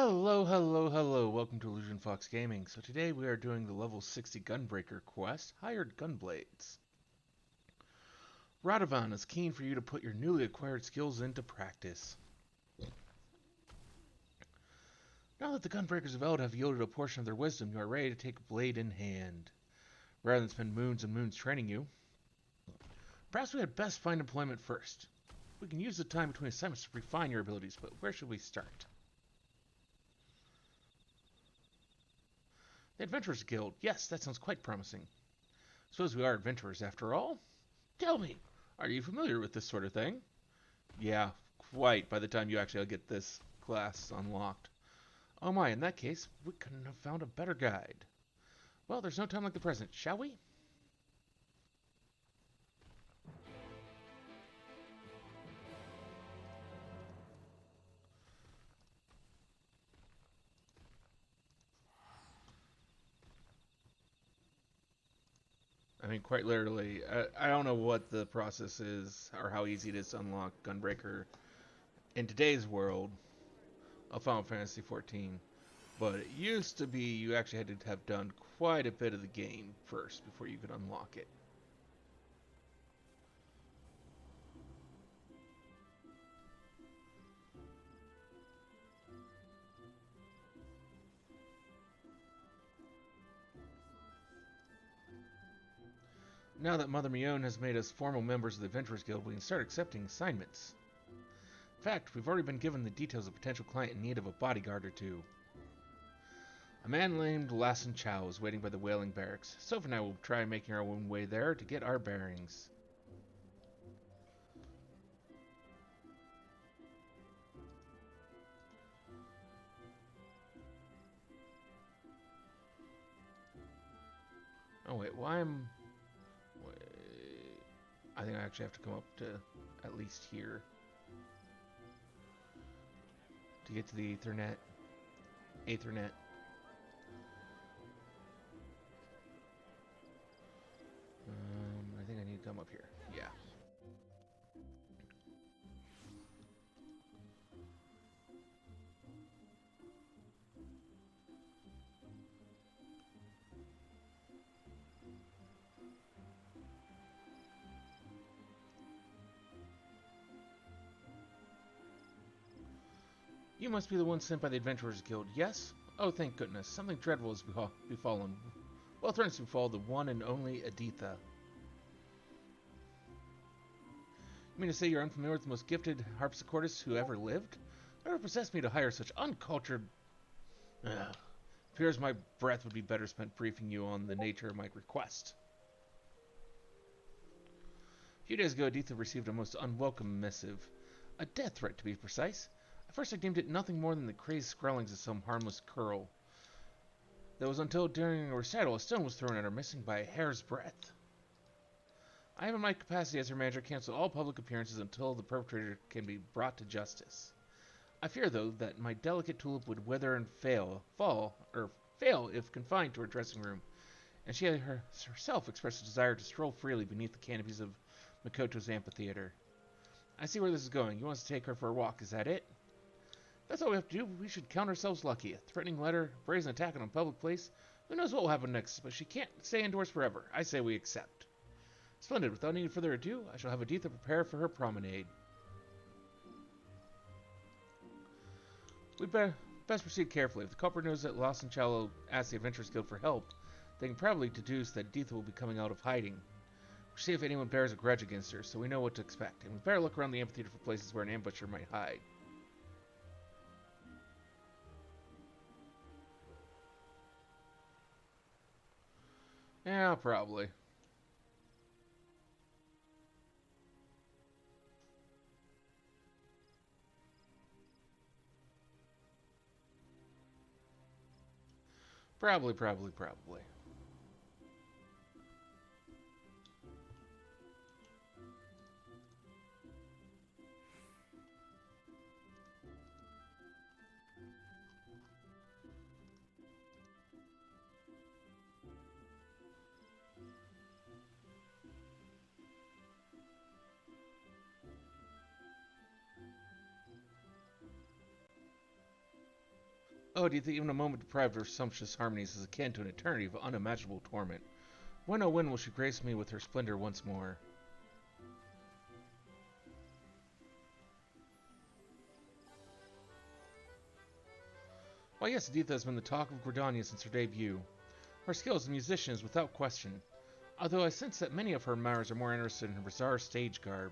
Hello, hello, hello. Welcome to Illusion Fox Gaming. So today we are doing the level 60 Gunbreaker quest, Hired Gunblades. Radovan is keen for you to put your newly acquired skills into practice. Now that the Gunbreakers of Eld have yielded a portion of their wisdom, you are ready to take a blade in hand. Rather than spend moons and moons training you, perhaps we had best find employment first. We can use the time between assignments to refine your abilities, but where should we start? The Adventurers Guild. Yes, that sounds quite promising. Suppose we are adventurers after all? Tell me, are you familiar with this sort of thing? Yeah, quite, by the time you actually get this class unlocked. Oh my, in that case, we couldn't have found a better guide. Well, there's no time like the present, shall we? I mean, quite literally, I don't know what the process is or how easy it is to unlock Gunbreaker in today's world of Final Fantasy XIV. But it used to be you actually had to have done quite a bit of the game first before you could unlock it. Now that Mother Mione has made us formal members of the Adventurers Guild, we can start accepting assignments. In fact, we've already been given the details of a potential client in need of a bodyguard or two. A man named Lassen Chow is waiting by the Whaling Barracks. Soph and I will try making our own way there to get our bearings. Oh wait, why am... Wait, I think I actually have to come up to at least here to get to the Ethernet. I think I need to come up here. Yeah. You must be the one sent by the Adventurers Guild, yes? Oh, thank goodness. Something dreadful has befallen. Well, threatens to befall the one and only Editha. You mean to say you're unfamiliar with the most gifted harpsichordist who ever lived? Whatever possessed me to hire such uncultured... Ugh. Appears my breath would be better spent briefing you on the nature of my request. A few days ago, Editha received a most unwelcome missive. A death threat, to be precise. At first I deemed it nothing more than the crazed scrawlings of some harmless curl. That was until during a recital a stone was thrown at her, missing by a hair's breadth. I have in my capacity as her manager canceled all public appearances until the perpetrator can be brought to justice. I fear, though, that my delicate tulip would wither and fail if confined to her dressing room, and she had herself expressed a desire to stroll freely beneath the canopies of Makoto's amphitheater. I see where this is going. You want us to take her for a walk, is that it? That's all we have to do. We should count ourselves lucky. A threatening letter, a brazen attack on a public place. Who knows what will happen next, but she can't stay indoors forever. I say we accept. Splendid. Without any further ado, I shall have Editha prepare for her promenade. We'd best proceed carefully. If the culprit knows that Lassen Chow asked the Adventurers Guild for help, they can probably deduce that Editha will be coming out of hiding. We'll see if anyone bears a grudge against her, so we know what to expect. And we better look around the amphitheater for places where an ambusher might hide. Yeah, probably. Probably. Oh, do you think even a moment deprived of her sumptuous harmonies is akin to an eternity of unimaginable torment? When oh when will she grace me with her splendor once more? Why yes, Editha has been the talk of Gridania since her debut. Her skill as a musician is without question, although I sense that many of her admirers are more interested in her bizarre stage garb.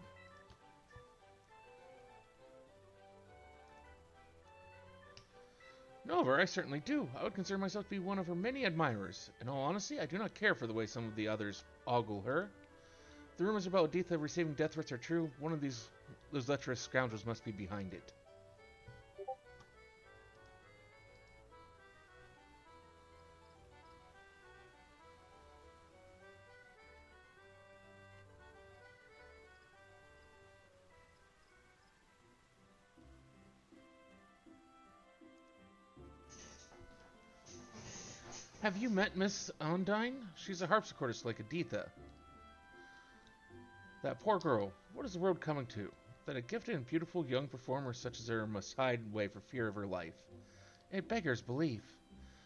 No, however, I certainly do. I would consider myself to be one of her many admirers. In all honesty, I do not care for the way some of the others ogle her. If the rumors about Editha receiving death threats are true, one of those lecherous scoundrels must be behind it. Have you met Miss Undine? She's a harpsichordist like Editha. That poor girl. What is the world coming to? That a gifted and beautiful young performer such as her must hide away for fear of her life. It beggars belief.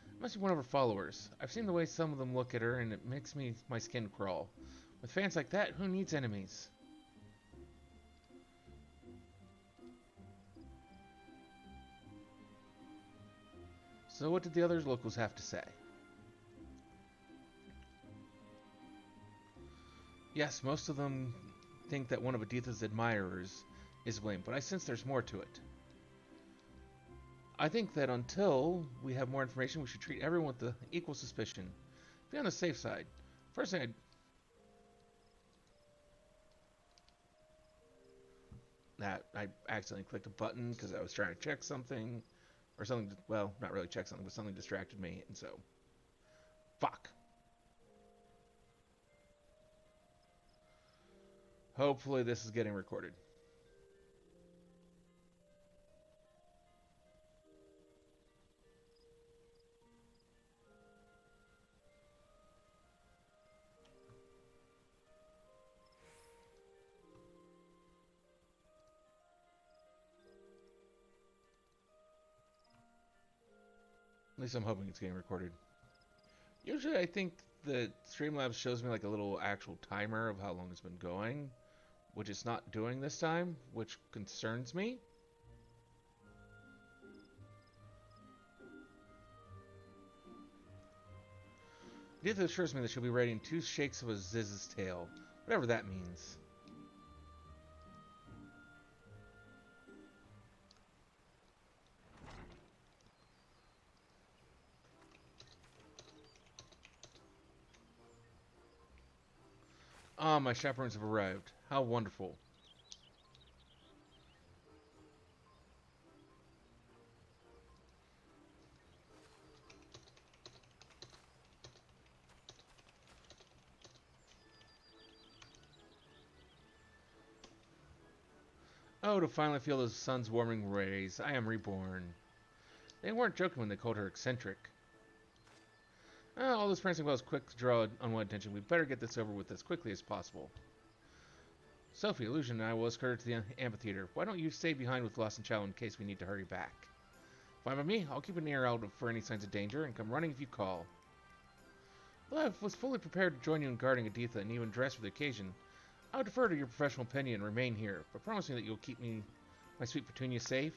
It must be one of her followers. I've seen the way some of them look at her, and it makes my skin crawl. With fans like that, who needs enemies? So what did the other locals have to say? Yes, most of them think that one of Editha's admirers is blamed, but I sense there's more to it. I think that until we have more information, we should treat everyone with equal suspicion. Be on the safe side. First thing I accidentally clicked a button because I was trying to check something, or something. Well, not really check something, but something distracted me, and so fuck. Hopefully, this is getting recorded. At least I'm hoping it's getting recorded. Usually, I think the Streamlabs shows me like a little actual timer of how long it's been going, which it's not doing this time, which concerns me. Editha assures me that she'll be ready in 2 shakes of a Ziz's tail, whatever that means. Ah, my chaperones have arrived. How wonderful. Oh, to finally feel the sun's warming rays. I am reborn. They weren't joking when they called her eccentric. All this prancing about is quick to draw unwanted attention. We better get this over with as quickly as possible. Sophie, Illusion, and I will escort her to the amphitheater. Why don't you stay behind with Lost and Chow in case we need to hurry back? Fine by me. I'll keep an ear out for any signs of danger and come running if you call. Though I was fully prepared to join you in guarding Editha and even dress for the occasion, I would defer to your professional opinion and remain here, but promise me that you'll keep my sweet Petunia, safe.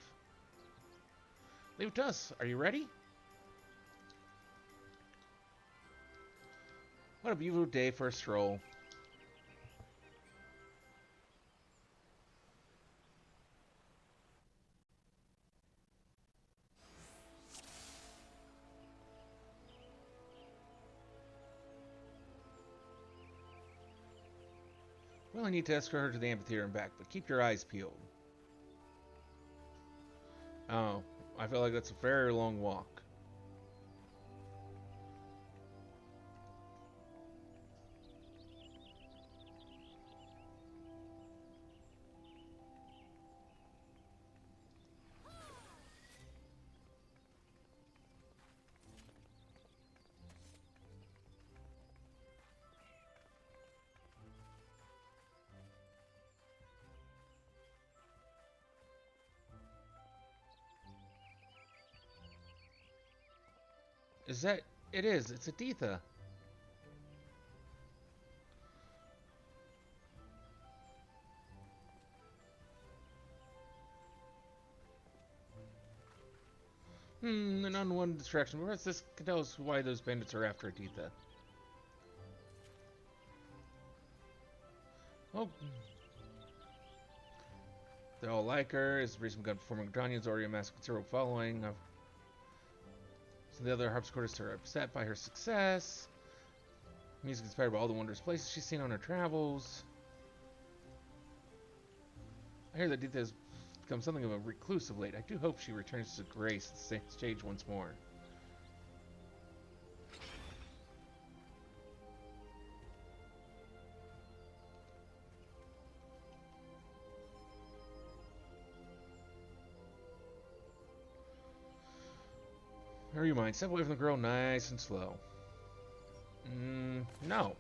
Leave it to us. Are you ready? What a beautiful day for a stroll. We'll only need to escort her to the amphitheater and back, but keep your eyes peeled. Oh, I feel like that's a very long walk. Is that... It is. It's Editha. An unwanted distraction. Perhaps this can tell us why those bandits are after Editha. Oh. They all like her. Is the reason gun performing Gridania is already amassed a considerable following. So the other harpsichordists are upset by her success. Music inspired by all the wondrous places she's seen on her travels. I hear that Editha has become something of a recluse of late. I do hope she returns to grace the stage once more. Never you mind. Step away from the girl nice and slow. No.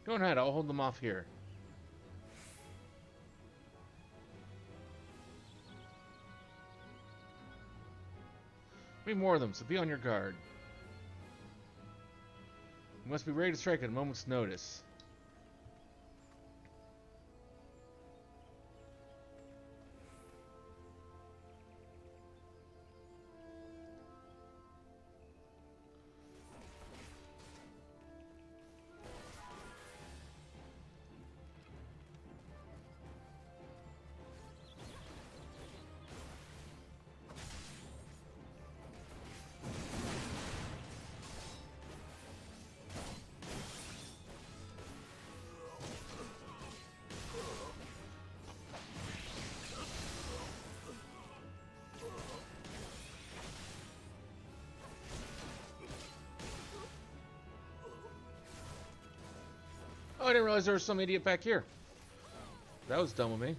Go ahead, I'll hold them off here. We need more of them, so be on your guard. You must be ready to strike at a moment's notice. Oh, I didn't realize there was some idiot back here. That was dumb of me.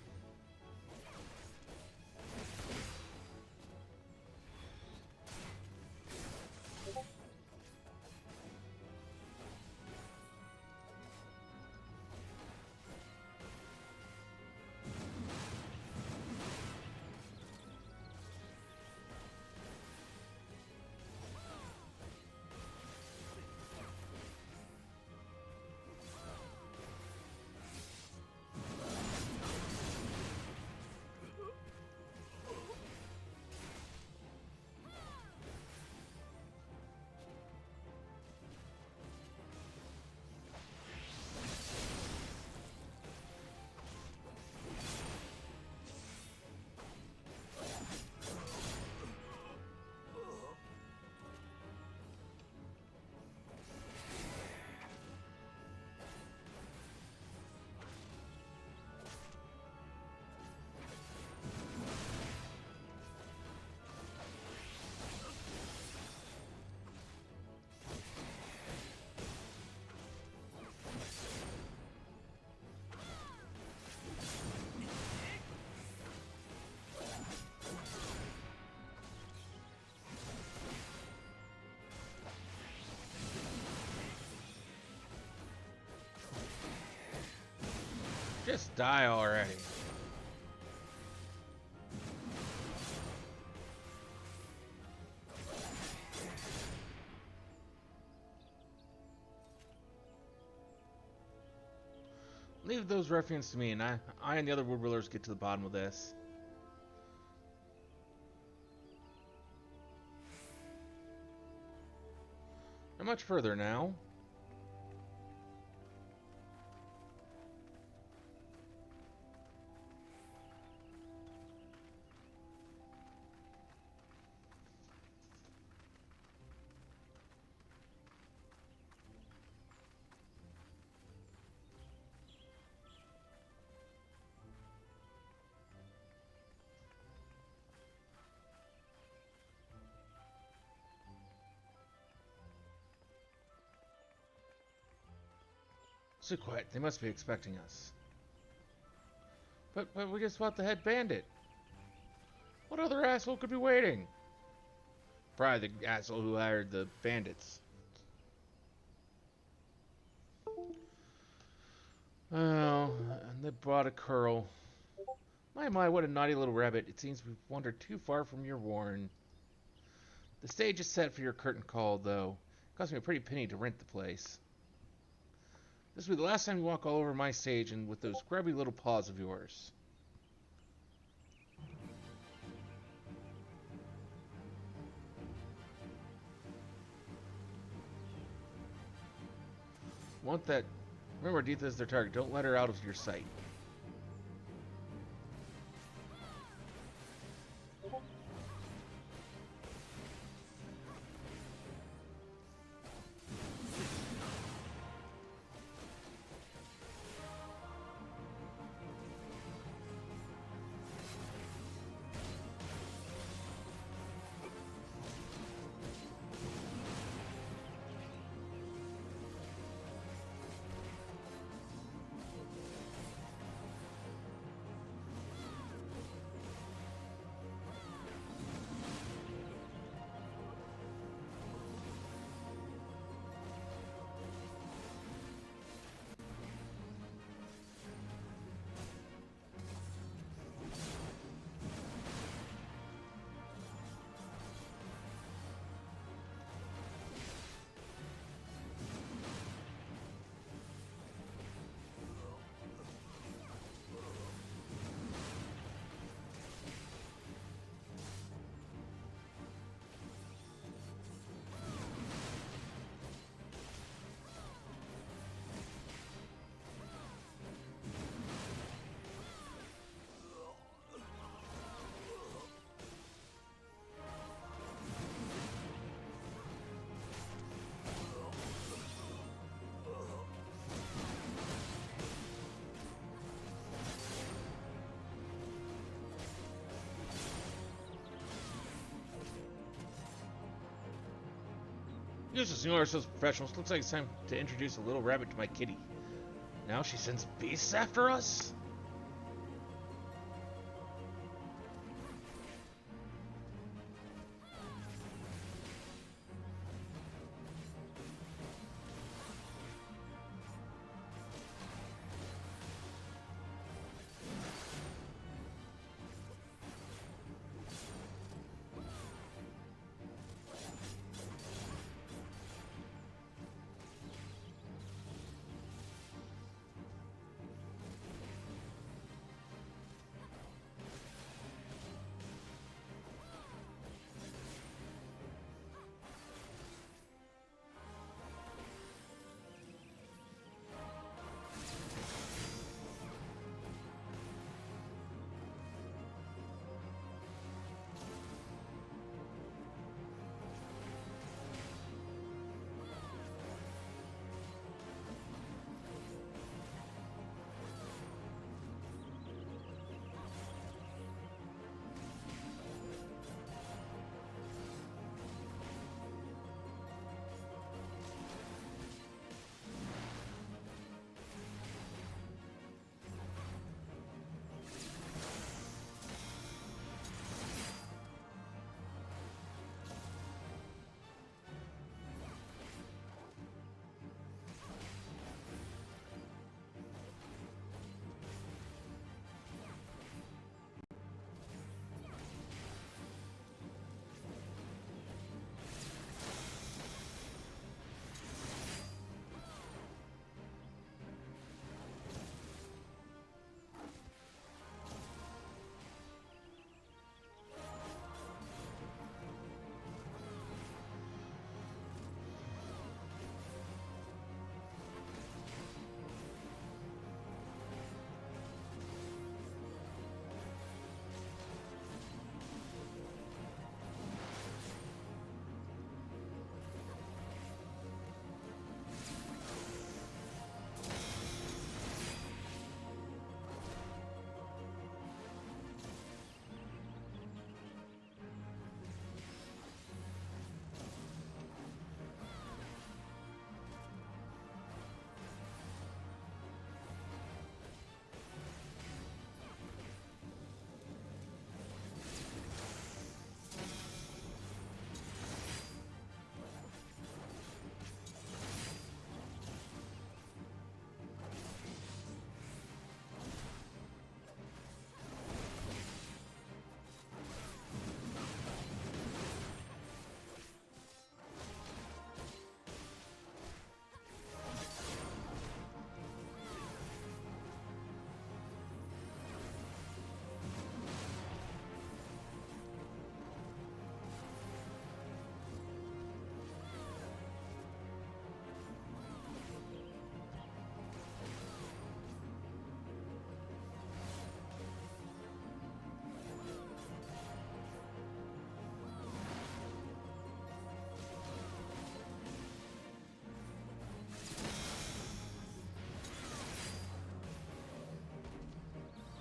Just die already. Leave those ruffians to me, and I and the other wood rulers get to the bottom of this. Not much further now. So quiet. They must be expecting us. But we just fought the head bandit. What other asshole could be waiting? Probably the asshole who hired the bandits. Oh, and they brought a curl. My, what a naughty little rabbit. It seems we've wandered too far from your warren. The stage is set for your curtain call, though. It cost me a pretty penny to rent the place. This will be the last time you walk all over my stage and with those grubby little paws of yours. Want that? Remember, Editha is their target. Don't let her out of your sight. Useless, you are so professional. Looks like it's time to introduce a little rabbit to my kitty. Now she sends beasts after us?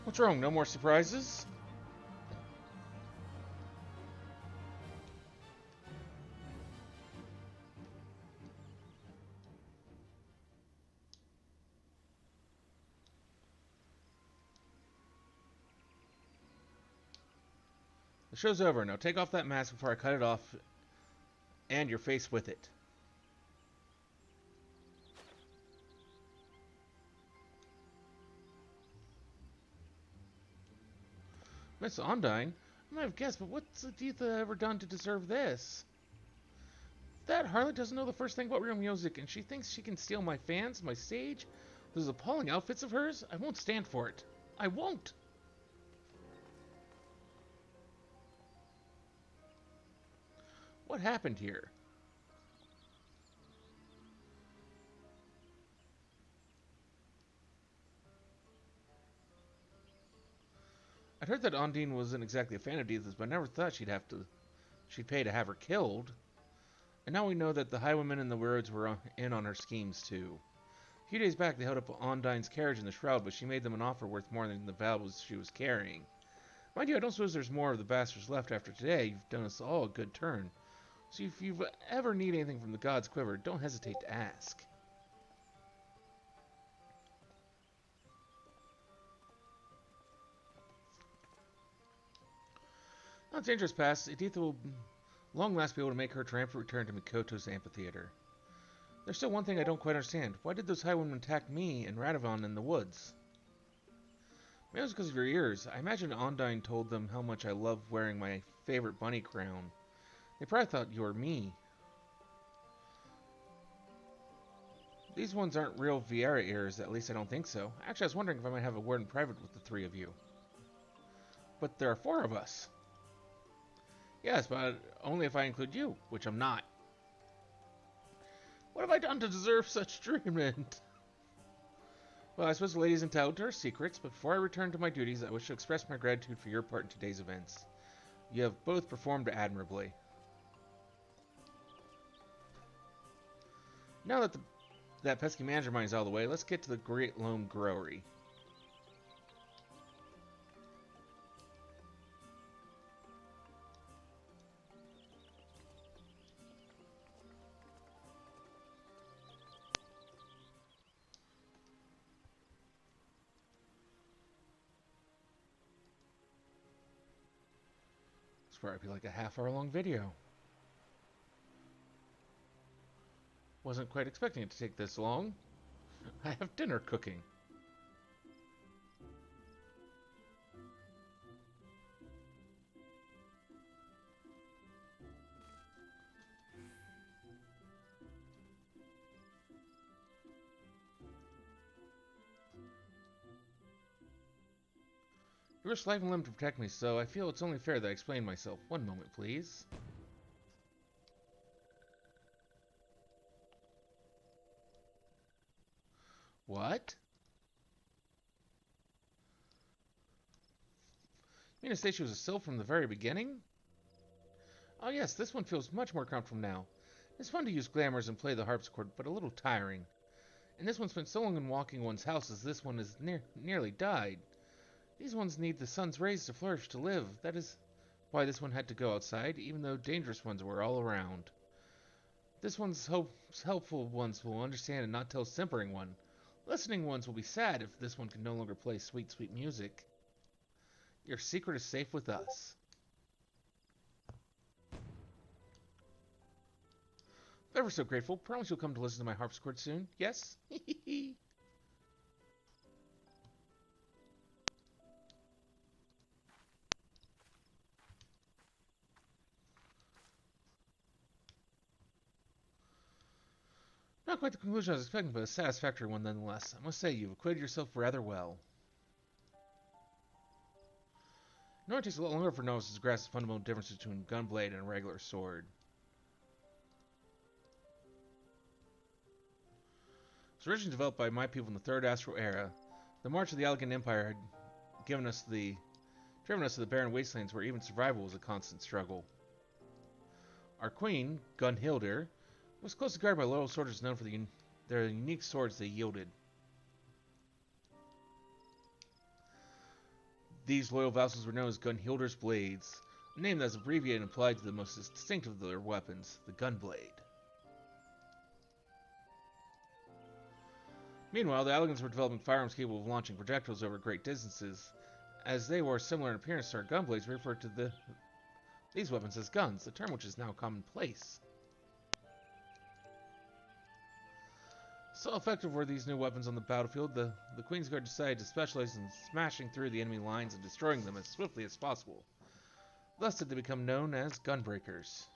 What's wrong? No more surprises? The show's over. Now take off that mask before I cut it off and your face with it. Miss Ondine? I might have guessed, but what's Editha ever done to deserve this? That harlot doesn't know the first thing about real music, and she thinks she can steal my fans, my stage? Those appalling outfits of hers? I won't stand for it. I won't! What happened here? I'd heard that Ondine wasn't exactly a fan of Editha's, but I never thought she'd pay to have her killed. And now we know that the highwaymen and the Weirds were in on her schemes too. A few days back, they held up Ondine's carriage in the shroud, but she made them an offer worth more than the valuables she was carrying. Mind you, I don't suppose there's more of the bastards left after today. You've done us all a good turn. So if you ever need anything from the God's Quiver, don't hesitate to ask. Now dangerous past, Editha will long last be able to make her triumphant return to Mikoto's amphitheater. There's still one thing I don't quite understand. Why did those highwaymen attack me and Radovan in the woods? Maybe it was because of your ears. I imagine Ondine told them how much I love wearing my favorite bunny crown. They probably thought you were me. These ones aren't real Viera ears, at least I don't think so. Actually, I was wondering if I might have a word in private with the three of you. But there are four of us. Yes, but only if I include you, which I'm not. What have I done to deserve such treatment? Well, I suppose the ladies entitled to her secrets, but before I return to my duties, I wish to express my gratitude for your part in today's events. You have both performed admirably. Now that that pesky manager mine is out of the way, let's get to the Great Loam Growery. This will probably be like a half-hour long video. Wasn't quite expecting it to take this long. I have dinner cooking. You risked life and limb to protect me, so I feel it's only fair that I explain myself. One moment, please. What? You mean to say she was a sylph from the very beginning? Oh yes, this one feels much more comfortable now. It's fun to use glamours and play the harpsichord, but a little tiring. And this one spent so long in walking one's houses, this one has nearly died. These ones need the sun's rays to flourish to live. That is why this one had to go outside, even though dangerous ones were all around. This one's helpful ones will understand and not tell a simpering one. Listening ones will be sad if this one can no longer play sweet, sweet music. Your secret is safe with us. Ever so grateful. Promise you'll come to listen to my harpsichord soon. Yes? Not quite the conclusion I was expecting, but a satisfactory one nonetheless. I must say, you've acquitted yourself rather well. I know it takes a lot longer for novices to grasp the fundamental difference between a gunblade and a regular sword. It was originally developed by my people in the Third Astral Era. The March of the Elegant Empire had driven us to the barren wastelands where even survival was a constant struggle. Our queen, Gunhilder, was closely guarded by loyal soldiers known for their unique swords they yielded. These loyal vassals were known as Gunblades, a name that is abbreviated and applied to the most distinctive of their weapons, the Gunblade. Meanwhile, the Allagans were developing firearms capable of launching projectiles over great distances. As they were similar in appearance to our Gunblades, we referred to these weapons as guns, a term which is now commonplace. So effective were these new weapons on the battlefield, the Queen's Guard decided to specialize in smashing through the enemy lines and destroying them as swiftly as possible. Thus did they become known as Gunbreakers.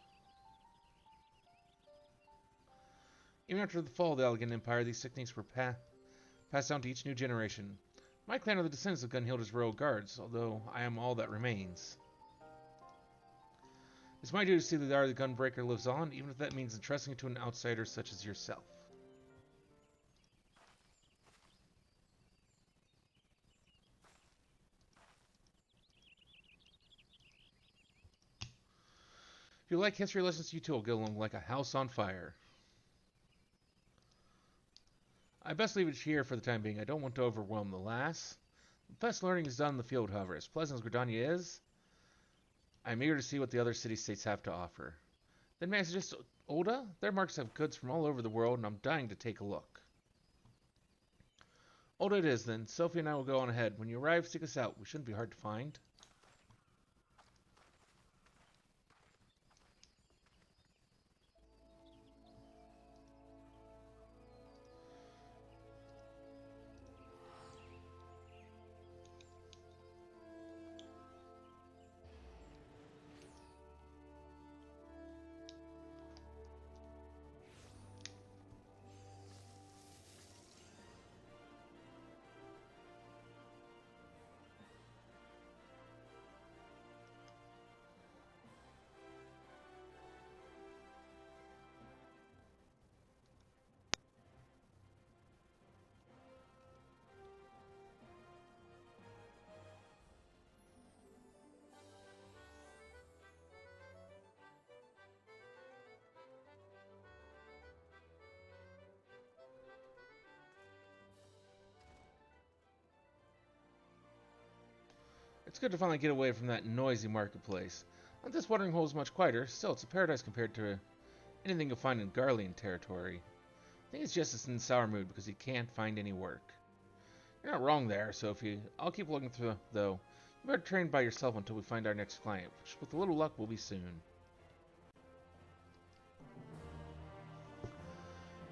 Even after the fall of the Allagan Empire, these techniques were passed down to each new generation. My clan are the descendants of Gunhilda's royal guards, although I am all that remains. It's my duty to see that the art of the Gunbreaker lives on, even if that means entrusting it to an outsider such as yourself. If you like history lessons, you too will get along like a house on fire. I best leave it here for the time being. I don't want to overwhelm the lass. The best learning is done in the field, however. As pleasant as Gridania is, I'm eager to see what the other city-states have to offer. Then may I suggest Oda? Their markets have goods from all over the world, and I'm dying to take a look. Oda it is, then. Sophie and I will go on ahead. When you arrive, seek us out. We shouldn't be hard to find. It's good to finally get away from that noisy marketplace. This watering hole is much quieter. Still, it's a paradise compared to anything you'll find in Garlean territory. I think it's just it's in a sour mood because he can't find any work. You're not wrong there, Sophie. I'll keep looking through, though. You better train by yourself until we find our next client, which with a little luck will be soon.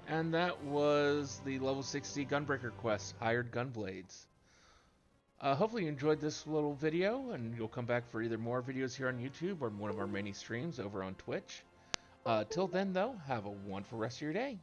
And that was the level 60 Gunbreaker quest, Hired Gunblades. Hopefully you enjoyed this little video, and you'll come back for either more videos here on YouTube or one of our many streams over on Twitch. Till then, though, have a wonderful rest of your day.